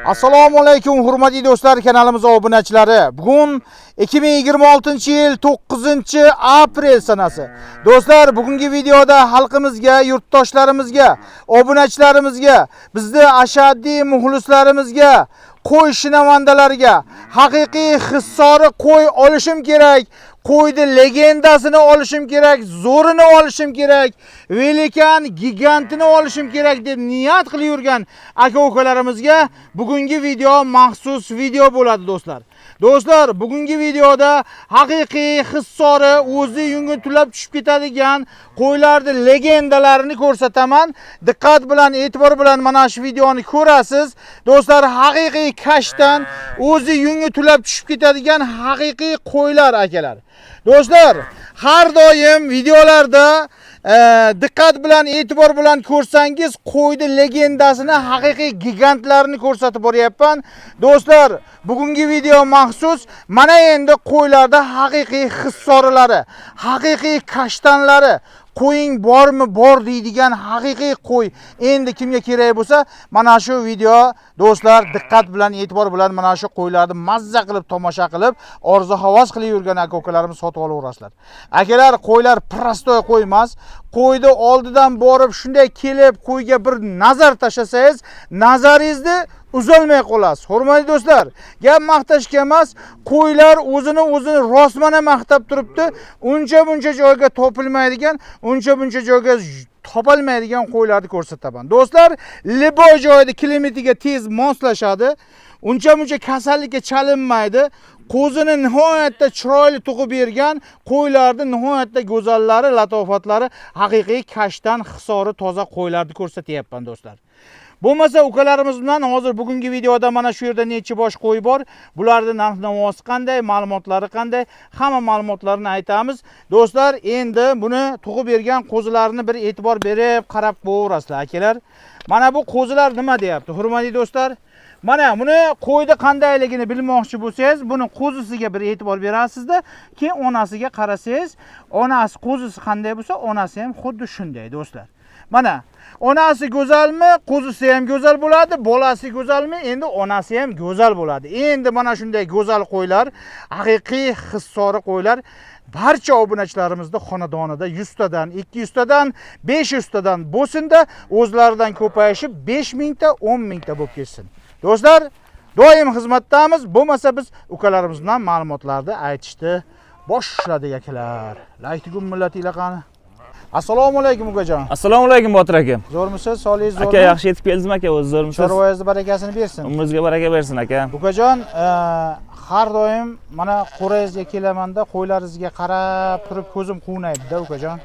Assalomu alaykum hurmatli do'stlar, kanalimiz obunachilari. Bugun 2026-yil 9-aprel sanasi. Do'stlar, bugungi videoda xalqimizga, yurtdoshlarimizga, obunachilarimizga, bizning ashaddiy muxlislarimizga, qo'y shinavandalariga haqiqiy hissori qo'y olishim kerak. Qo'yni legendasini olishim kerak, zo'rini olishim kerak, velikan gigantini olishim kerak deb niyat qilib yurgan aka-ukalarimizga bugungi video maxsus video bo'ladi do'stlar. Do'stlar, bugungi videoda haqiqiy hissori o'zi yungi tulab tushib ketadigan qo'ylarning legendalarini ko'rsataman. Diqqat bilan, e'tibor bilan mana shu videoni ko'rasiz. Do'stlar, haqiqiy kashdan o'zi yungi tulab tushib ketadigan haqiqiy qo'ylar akalar. Do'stlar, har doim videolarda diqqat bilan, e'tibor bilan ko'rsangiz, qo'yni legendasini, haqiqiy gigantlarini ko'rsatib boryapman. Do'stlar, bugungi video maxsus mana endi qo'ylarda haqiqiy hissorilari, haqiqiy kashtanlari, qo'ying bormi bor deydigan haqiqiy qo'y endi kimga kerak bo'lsa, mana shu video do'stlar diqqat bilan, e'tibor bilan mana shu qo'ylarni mazza qilib, tomosha qilib, orzu havas qilib yurgan aka-ukalarimiz sotib olaverasizlar. Akalar, qo'ylar prostoy qo'y emas. Qo'yni oldidan borib shunday kelib qo'yga bir nazar tashlasangiz, nazaringizni uzolmay qolasiz. Hurmatli do'stlar, gap maqtashga emas, qo'ylar o'zini rostmana maqtab turibdi. Uncha-buncha joyga topilmaydigan, uncha-buncha joyga topolmaydigan qo'ylarni ko'rsataman. Do'stlar, liboy joyida klimatiga tez moslashadi. Uncha-buncha kasallikka chalinmaydi. Qo'zini nihoyatda chiroyli tug'ib bergan qo'ylarning nihoyatda go'zallari, latofatlari, haqiqiy kashdan hisori toza qo'ylarni ko'rsatyapman do'stlar. Bo'lmasa ukalarimiz bilan hozir bugungi videoda mana shu yerda necha bosh qo'y bor, bularning narx-navosi qanday, ma'lumotlari qanday, hamma ma'lumotlarni aytamiz. Do'stlar, endi buni tug'ib bergan qo'zilarni bir e'tibor berib qarab qo'yaverasizlar akalar. Mana bu qo'zilar nima deyapti, hurmatli do'stlar? Mana buni qo'yda qandayligini bilmoqchi bo'lsangiz, buni qo'zisiga bir e'tibor berasizda, keyin onasiga qarasangiz, onasi qo'zisi qanday bo'lsa, onasi ham xuddi shunday do'stlar. Mana onasi go'zalmi, qo'zisi ham go'zal bo'ladi, bolasi go'zalmi, endi onasi ham go'zal bo'ladi. Endi mana shunday go'zal qo'ylar, haqiqiy hissori qo'ylar barcha obunachilarimizning xonadonida 100 tadan, 200 tadan, 500 tadan bo'lsin-da, o'zlaridan ko'payishib 5000 ta, 10000 ta bo'lib ketsin. Do'stlar, doim xizmatdamiz. Bo'lmasa biz ukalarimiz bilan ma'lumotlarni aytishni boshladik akalar. Laytigun millatiga qani. Assalomu alaykum ukajon. Assalomu alaykum Botir aka. Zo'rmisiz? Solingiz zo'rmi? Aka, yaxshi yetib keldingizmi aka? O'zingiz zo'rmisiz? Chorvoyingizga barakasini bersin. Umringizga baraka bersin aka. Ukajon, har doim mana qo'rayingizga kelamanda, qo'ylaringizga qarab turib ko'zim quvnaydi-da ukajon.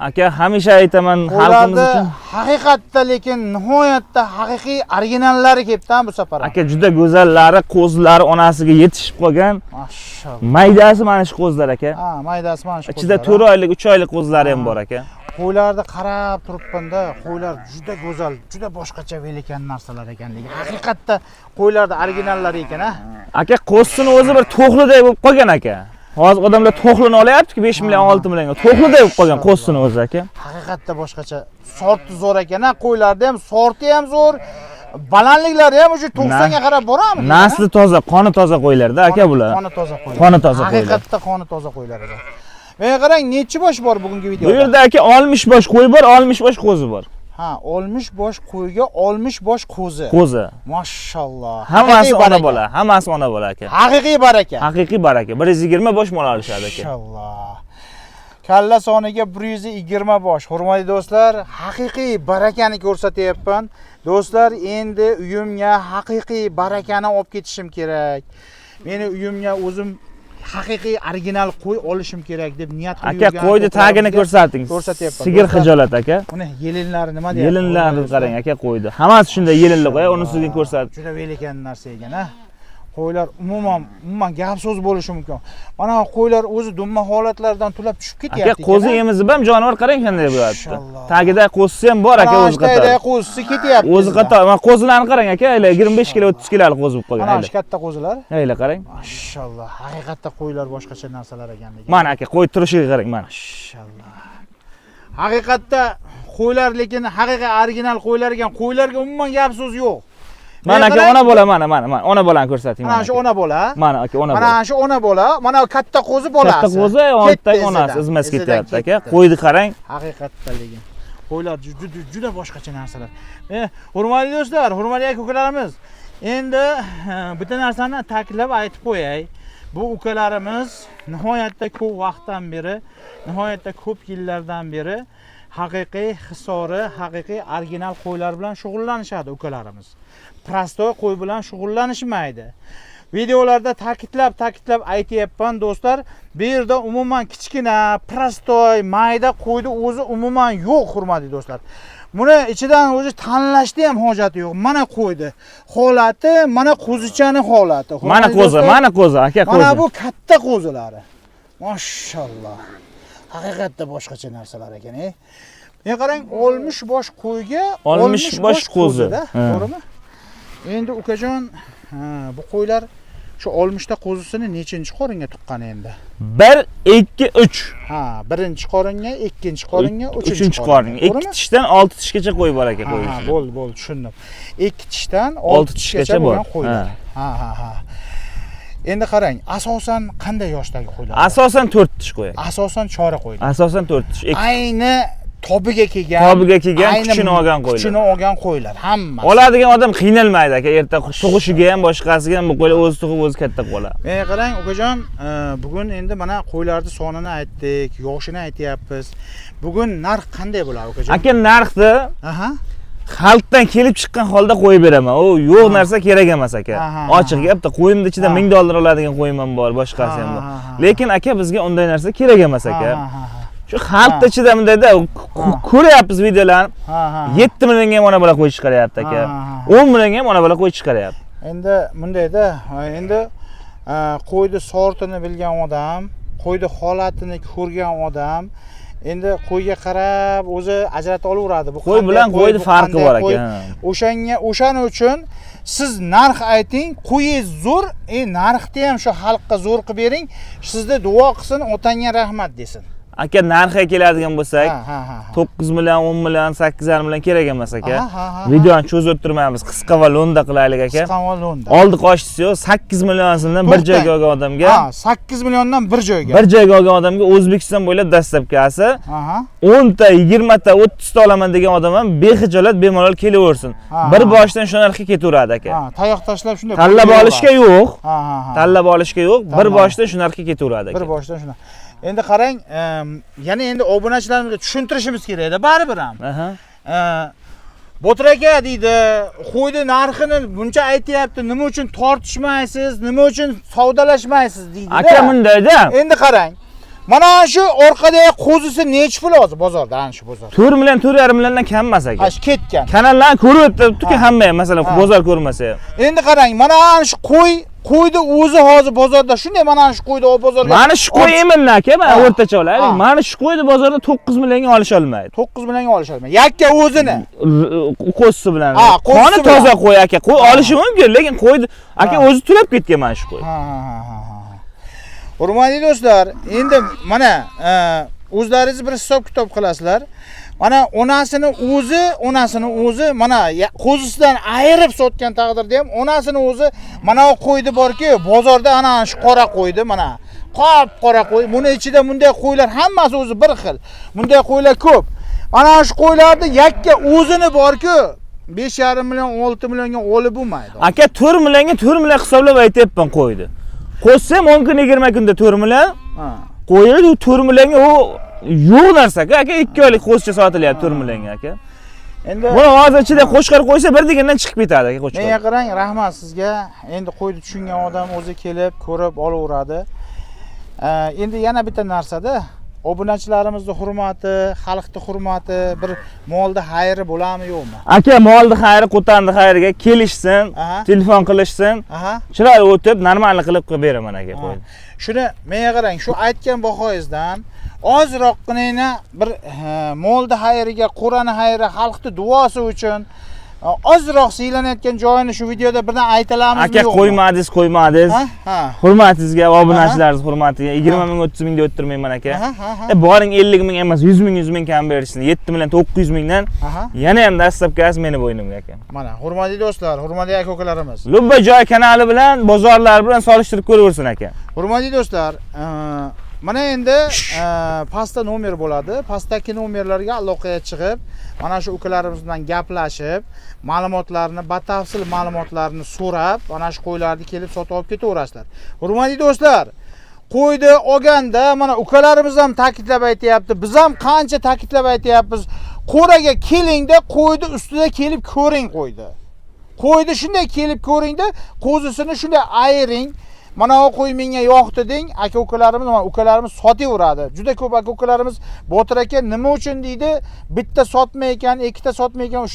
Aka, hamisha aytaman xalqimiz uchun. Haqiqatda lekin nihoyatda haqiqiy originallari kelibdi bu safar. Aka, juda go'zallari, qo'zlari onasiga yetishib qolgan. Mashallah. Maydasi mana shu qo'zlar aka. Ha, maydasi mana shu qo'zlar. Ichida 4 oylik, 3 oylik qo'zlari ham bor aka. Qo'ylarni qarab turibman-da, qo'ylar juda go'zal, juda boshqacha velikan narsalar ekanligi. Haqiqatda qo'ylarda originallari ekan, ha. Aka, qo'zsini o'zi bir to'xliday bo'lib qolgan aka. Hozir odamlar to'xlini olyapti-ku 5 million, 6 millionga. To'xliday bo'lib qolgan qo'zsini o'zi aka. Haqiqatda boshqacha. Sorti zo'r ekan, ha. Qo'ylarda ham sorti ham zo'r. Balandliklari ham o'sha 90 ga qarab borami? Nasli toza, qoni toza qo'ylarda aka bular. Qoni toza qo'ylar. Qoni toza qo'ylar. Haqiqatda qoni toza qo'ylar ekan. Menga qarang, necha bosh bor bugungi videoda? Bu yerda aka 60 bosh qo'y bor, 60 bosh qo'zi bor. Ha, 60 bosh qo'yga 60 bosh qo'zi. Qo'zi. Mashalloh. Hammasi ona bola, hammasi ona bola aka. Haqiqiy baraka. Haqiqiy baraka. 120 bosh mol olishadi aka. Mashalloh. Kalla soniga 120 bosh. Hurmatli do'stlar, haqiqiy barakani ko'rsatyapman. Do'stlar, endi uyimga haqiqiy barakani olib ketishim kerak. Meni uyimga o'zim haqiqiy original qo'y olishim kerak deb niyat qilib yurgan. Aka, qo'yni tagini ko'rsating. Ko'rsatyapman. Sigir xijolat aka. Buni yelinlari nima deyapti? Yelinlarni qarang aka qo'ydi. Hammasi shunday yelinli qo'y, uni sizga ko'rsatib. Juda velikan narsa ekan, ha. Qo'ylar umuman gap so'z bo'lishi mumkin. Mana qo'ylar o'zi dumma holatlardan tulab tushib ketyapti. Aka, qo'zi emizib ham jonivor qarang qanday bo'lyapti. Tagida qo'zisi ham bor aka o'zi qator. Tagida qo'zisi ketyapti. O'zi qator. Mana qo'zilarni qarang aka, 25 kilo, 30 kilolik qo'zi bo'lib qolgan. Mana shu katta qo'zilar. Hayla qarang. Mashalloh. Haqiqatda qo'ylar boshqacha narsalar ekanligi. Mana aka, qo'y turishiga qarang mana. Mashalloh. Haqiqatda qo'ylar lekin haqiqiy original qo'ylar ekan. Qo'ylarga umuman gap so'z yo'q. Mana aka ona bola, mana ona bolani ko'rsating. Mana shu ona bola. Mana aka ona bola. Mana shu ona bola, mana katta qo'zi bolasi. Katta qo'zi, oltdagi onasi izmas ketyapti aka. Qo'yni qarang. Haqiqatdan lekin. Qo'ylar juda boshqacha narsalar. Hurmatli do'stlar, hurmatli aka-ukalarimiz, endi bitta narsani ta'kidlab aytib qo'yay. Bu ukalarimiz nihoyatda ko'p vaqtdan beri, nihoyatda ko'p yillardan beri haqiqiy hisori, haqiqiy original qo'ylar bilan shug'ullanishadi ukalarimiz. Prostoy qo'y bilan shug'ullanishmaydi. Videolarda ta'kidlab aytayapman do'stlar, bu yerda umuman kichkina, prostoy, mayda qo'yni o'zi umuman yo'q, hurmatli do'stlar. Buni ichidan o'zi tanlashda ham hojati yo'q. Mana qo'ydi holati, mana qo'zichani holati. Mana qo'zi, aka qo'zi. Mana bu katta qo'zilari. Mashalloh. Haqiqatda boshqacha narsalar ekan, Men qarang, olmish bosh qo'yga, olmish bosh qo'zi-da, to'g'rimi? Endi ukajon, bu qo'ylar shu olmishta qo'zisini nechinchi qoringa tuqqan endi? 1, 2, 3. Ha, birinchi qoringa, ikkinchi qoringa, uchinchi qoringa. 2 tishdan 6 tishgacha qo'y bor aka qo'y. Ha, bo'ldi, tushundim. 2 tishdan 6 tishgacha bo'lgan qo'ylar. Ha. Endi qarang, asosan qanday yoshdagi qo'ylar? Asosan 4 tish qo'y. Asosan chora qo'ylar. Asosan 4 tish. Ayni tobiga kelgan, kuchini olgan qo'ylar. Kuchini olgan qo'ylar hammasi. Oladigan odam qiynalmaydi aka, erta tug'ishiga ham, boshqasiga ham bu qo'ylar o'zi tug'ib o'zi katta qoladi. Qarang, ukajon, bugun endi mana qo'ylarning sonini aytdik, yoshini aytyapmiz. Bugun narx qanday bo'ladi ukajon? Aka, narxni xalqdan kelib chiqqan holda qo'yib beraman. U yo'q narsa kerak emas aka. Ochiq gapda qo'yimni ichida $1000 oladigan qo'yim ham bor, boshqasi ham bor. Lekin aka, bizga unday narsa kerak emas aka. Shu xalqda ichida bundayda ko'ryapmiz videolarni. 7 millionga ham ona bola qo'y chiqaryapti aka. 10 millionga ham ona bola qo'y chiqaryapti. Endi bundayda, endi qo'yni sortini bilgan odam, qo'yni holatini ko'rgan odam endi qo'yga qarab o'zi ajratib olaveradi. Bu qo'y bilan qo'yning farqi bor aka. O'shaning uchun siz narx ayting, qo'yingiz zo'r, narxni ham shu xalqqa zo'r qilib bering. Sizga duo qilsin, otangga rahmat desin. Aka, narxga keladigan bo'lsak, 9 million, 10 million, 8,5 million kerak emas aka. Videoni cho'zib o'tirmaymiz, qisqa va lo'nda qilaylik aka. Qisqa va lo'nda. Oldi qo'shisi yo'q, 8 million so'mdan bir joyga olgan odamga. 8 milliondan bir joyga. Bir joyga olgan odamga O'zbekiston bo'ylab dastlabkasi 10 ta, 20 ta, 30 ta olaman degan odam ham bexijolat bemalol kelaversin. Bir boshdan shu narxga ketaveradi aka. Tayoq tashlab shunday. Tanlab olishga yo'q. Tanlab olishga yo'q, bir boshdan shu narxga ketaveradi aka. Bir boshdan shuna. Endi qarang, yana endi obunachilarimizga tushuntirishimiz kerak-da, baribir ham. Botir aka deydi, qo'yni narxini buncha aytayapti, nima uchun tortishmaysiz, nima uchun savdolashmaysiz deydi. Aka, bundayda. Endi qarang. Mana shu orqadagi qo'zisi nechi pul hozir bozorda, ana shu bozor? 4 million, 4,5 milliondan kam emas aka. Ketgan. Kanallarni ko'rib o'tibdi-ku hamma ham, masalan, bozor ko'rmasa ham. Endi qarang, mana shu qo'yni o'zi hozir bozorda shunday, mana shu qo'yni bozorga. Mana shu qo'y eminmi aka? Men o'rtacha olaylik. Mana shu qo'yni bozorda 9 millionga olisha olmaydi. 9 millionga olisha olmaydi. Yakka o'zini. Qo'zisi bilan. Qoni toza qo'y aka. Qo'y olishi mumkin, lekin qo'yni aka o'zi tulab ketgan mana shu qo'y. Hurmatli do'stlar, endi mana o'zlaringiz bir hisob kitob qilasizlar. Mana onasini o'zi mana qo'zisidan ayirib sotgan taqdirda ham onasini o'zi mana o qo'ydi borki, bozorda ana shu qora qo'ydi, mana qora qo'y. Buni ichida bunday qo'ylar hammasi o'zi bir xil. Bunday qo'ylar ko'p. Mana shu qo'ylarda yakka o'zini borki, 5,5 million, 6 millionga olib bo'lmaydi. Aka, 4 millionga 4 million hisoblab aytayapman qo'ydi. Qo'ysam 10 kun 20 kunda 4 million. Qo'ydi 4 millionga u yo'q narsa aka. 2 oylik qo'shcha sotilyapti 4 millionga aka. Endi buni hozir ichida qo'shqar qo'ysa bir degandan chiqib ketadi aka qo'shqar. Menga qarang, rahmat sizga. Endi qo'yni tushungan odam o'zi kelib, ko'rib olaveradi. Endi yana bitta narsada obunachilarimizning hurmati, xalqning hurmati, bir molda xayri bo'ladimi yo'qmi? Aka, molda xayri, qo'tanni xayriga kelishsin, telefon qilishsin. Chiroyli o'tib, normalni qilib qo'yib beraman aka qo'yni. Shuni menga qarang, shu aytgan bahoyingizdan ozroqgina bir molda xayriga, Qur'oni xayri, xalqning duosi uchun ozroq siylanayotgan joyini shu videoda birdan aytalamizmi aka yo'qmi? qo'ymadingiz. Ha. Hurmatingizga, obunachilaringiz hurmatiga 20 ming 30 mingga o'ttirmayman aka. Boring 50 ming emas, 100 ming 100 ming kam berishsin. 7 million 900 mingdan yana ham dastlabkasi meni bo'ynimga aka. Mana hurmatli do'stlar, hurmatli aka-ukalarimiz. Lubba joy kanali bilan bozorlar bilan solishtirib ko'raversin aka. Hurmatli do'stlar, mana endi pastda nomer bo'ladi. Pastdagi nomerlarga aloqaga chiqib, mana shu ukalarimizdan bilan gaplashib, ma'lumotlarni, batafsil ma'lumotlarni so'rab, mana shu qo'ylarni kelib sotib olib ketaverasizlar. Hurmatli do'stlar, qo'yni olganda mana ukalarimiz ham ta'kidlab aytayapti, biz ham qancha ta'kidlab aytayapmiz. Qo'raga kelingda, qo'yni ustida kelib ko'ring qo'yni. Qo'yni shunday kelib ko'ringda, qo'zisini shunday ayiring. Mana o qo'y menga yo'qdi deng, aka-ukalarimiz, mana ukalarimiz sotaveradi. Juda ko'p aka-ukalarimiz Botir aka nima uchun deydi, bitta sotmay ekan, ikkita sotmay ekan.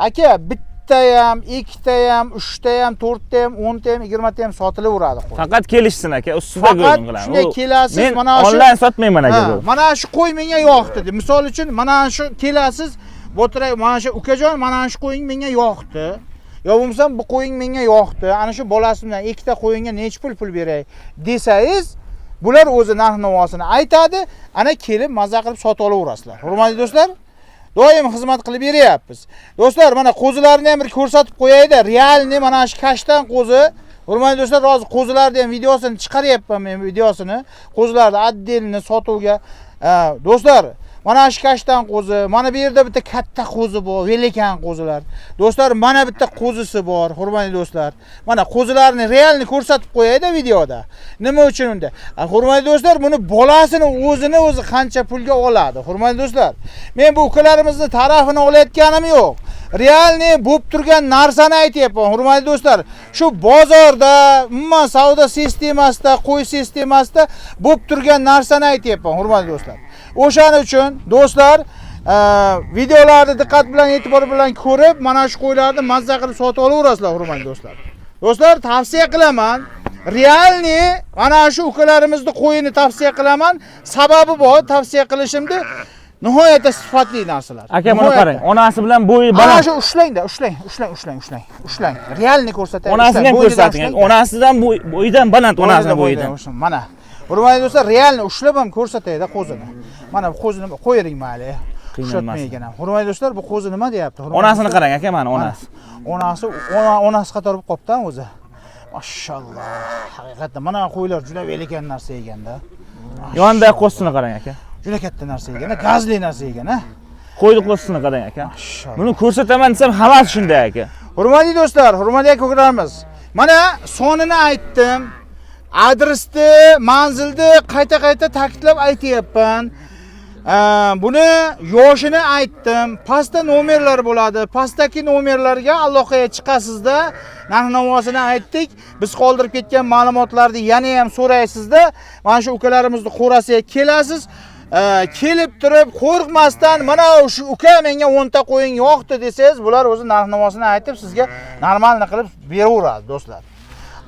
Aka, bitta ham, ikkita ham, uchta ham, to'rtta ham, 10ta ham, 20ta ham sotilaveradi qo'y. Faqat kelishsin aka, ustida ko'ring qilamiz. Shunday kelasiz, mana shu onlayn sotmayman aka bu. Mana shu qo'y menga yo'qdi deb. Misol uchun, mana shu kelasiz, Botir aka, mana shu ukajon, mana shu qo'ying menga yo'qdi. Yo bo'lmasa bu qo'ying menga yo'qdi. Ana shu bolasi bilan ikkita qo'yinga nech pul beray desangiz, bular o'zi narx-navosini aytadi, ana kelib maza qilib sotib olaverasizlar. Hurmatli do'stlar, doim xizmat qilib beryapmiz. Do'stlar, mana qo'zilarni ham bir ko'rsatib qo'yayda. Realni mana shu kashtan qo'zi. Hurmatli do'stlar, hozir qo'zilarni ham videosini chiqaryapman men videosini. Qo'zilarni отдельно sotuvga. Do'stlar, mana shu kashtan qo'zi, mana bu yerda bitta katta qo'zi bor, velikan qo'zilar. Do'stlar, mana bitta qo'zisi bor, hurmatli do'stlar. Mana qo'zilarni realni ko'rsatib qo'yayda videoda. Nima uchun unda? Hurmatli do'stlar, buni bolasini o'zi qancha pulga oladi, hurmatli do'stlar. Men bu ukalarimizni tarafini olayotganim yo'q. Realni bo'lib turgan narsani aytayapman, hurmatli do'stlar. Shu bozorda, umuman savdo sistemasida, qo'y sistemasida bo'lib turgan narsani aytayapman, hurmatli do'stlar. O'shaning uchun do'stlar, videolarni diqqat bilan, e'tibor bilan ko'rib, mana shu qo'ylarni mazza qilib sotib olaverasizlar, hurmatli do'stlar. Do'stlar, tavsiya qilaman. Realni mana shu ukalarimizning qo'yini tavsiya qilaman. Sababi bor, tavsiya qilishimda nihoyatda sifatli narsalar. Aka, buni qarang. Onasi bilan bo'yi baland. Mana shu ushlang. Realni ko'rsatay. Onasini ham ko'rsating. Onasidan bo'yidan baland, onasining bo'yidan. Mana. Hurmatli do'stlar, realni ushlab ham ko'rsatayda qo'zini. Mana bu qo'zini qo'ying mayli. Ushlatmaygan ham. Hurmatli do'stlar, bu qo'zi nima deyapti? Onasini qarang aka, mana onasi. Onasi qator bo'lib qopdan o'zi. Mashalloh. Haqiqatdan mana qo'ylar juda velikan narsa eganda. Yonida qo'sini qarang aka. Juda katta narsa ekan, gazli narsa ekan, ha. Qo'yni qo'sini qarang aka. Buni ko'rsataman desam hammasi shunday aka. Hurmatli do'stlar, hurmatli aka-ukalarimiz. Mana sonini aytdim. Adresni, manzilni qayta ta'kidlab aytayapman. Buni yoshini aytdim. Pastda nomerlar bo'ladi. Pastdagi nomerlarga aloqaga chiqasizda, narx-navosini aytdik. Biz qoldirib ketgan ma'lumotlarni yana ham so'raysizda, mana shu ukalarimizni qo'rasiga kelasiz. Kelib turib qo'rqmasdan, mana shu uka menga 10 ta qo'ying yo'qdi desangiz, bular o'zi narx-navosini aytib sizga normalni qilib beraveradi, do'stlar.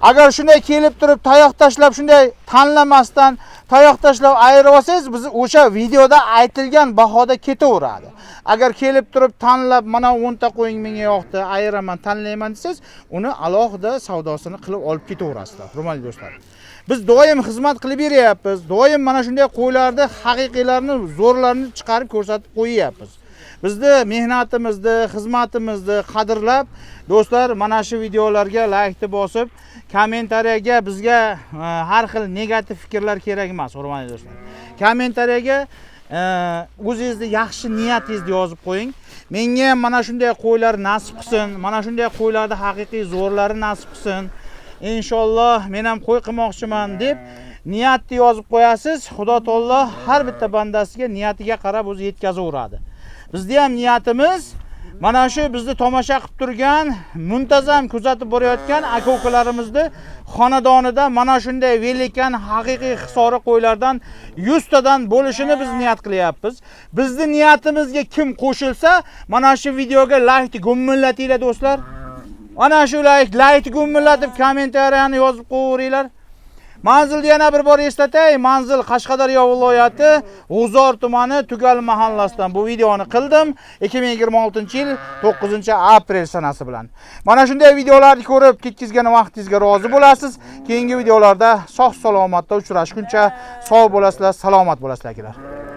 Agar shunday kelib turib tayoq tashlab, shunday tanlamasdan tayoq tashlab ayirib olsangiz, biz o'sha videoda aytilgan bahoda ketaveradi. Agar kelib turib tanlab, mana 10 ta qo'ying menga yo'qdi, ayiraman, tanlayman desangiz, uni alohida savdosini qilib olib ketaverasizlar, hurmatli do'stlar. Biz doim xizmat qilib beryapmiz. Doim mana shunday qo'ylarni, haqiqiylarni, zo'rlarni chiqarib ko'rsatib qo'yapmiz. Bizni mehnatimizni, xizmatimizni qadrlab, do'stlar, mana shu videolarga laykni bosib, kommentariyaga bizga har xil negativ fikrlar kerak emas, hurmatli do'stlar. Kommentariyaga o'zingizni yaxshi niyatingizni yozib qo'ying. Menga ham mana shunday qo'ylar nasib qilsin, mana shunday qo'ylarning haqiqiy zo'rlari nasib qilsin. Inshaalloh men ham qo'y qilmoqchiman deb niyatni yozib qo'yasiz. Xudo taolo har bitta bandasiga niyatiga qarab o'zi yetkazaveradi. Bizning ham niyatimiz mana shu bizni tomosha qilib turgan, muntazam kuzatib borayotgan aka-ukalarimizni xonadonida mana shunday velikan haqiqiy hisori qo'ylardan 100 tadan bo'lishini biz niyat qilyapmiz. Bizning niyatimizga kim qo'shilsa, mana shu videoga like gummillatinglar do'stlar. Ana shu like gumillatib kommentariyani yozib qo'yinglar. Manzilni yana bir bor eslatay. Manzil Qashqadaryo viloyati G'uzor tumani Tugal mahallasidan bu videoni qildim. 2026-yil 9-aprel sanasi bilan. Mana shunday videolarni ko'rib, ketkizgan vaqtingizga rozi bo'lasiz. Keyingi videolarda sog' salomatda uchrashguncha sog' bo'lasizlar, salomat bo'lasizlar akalar.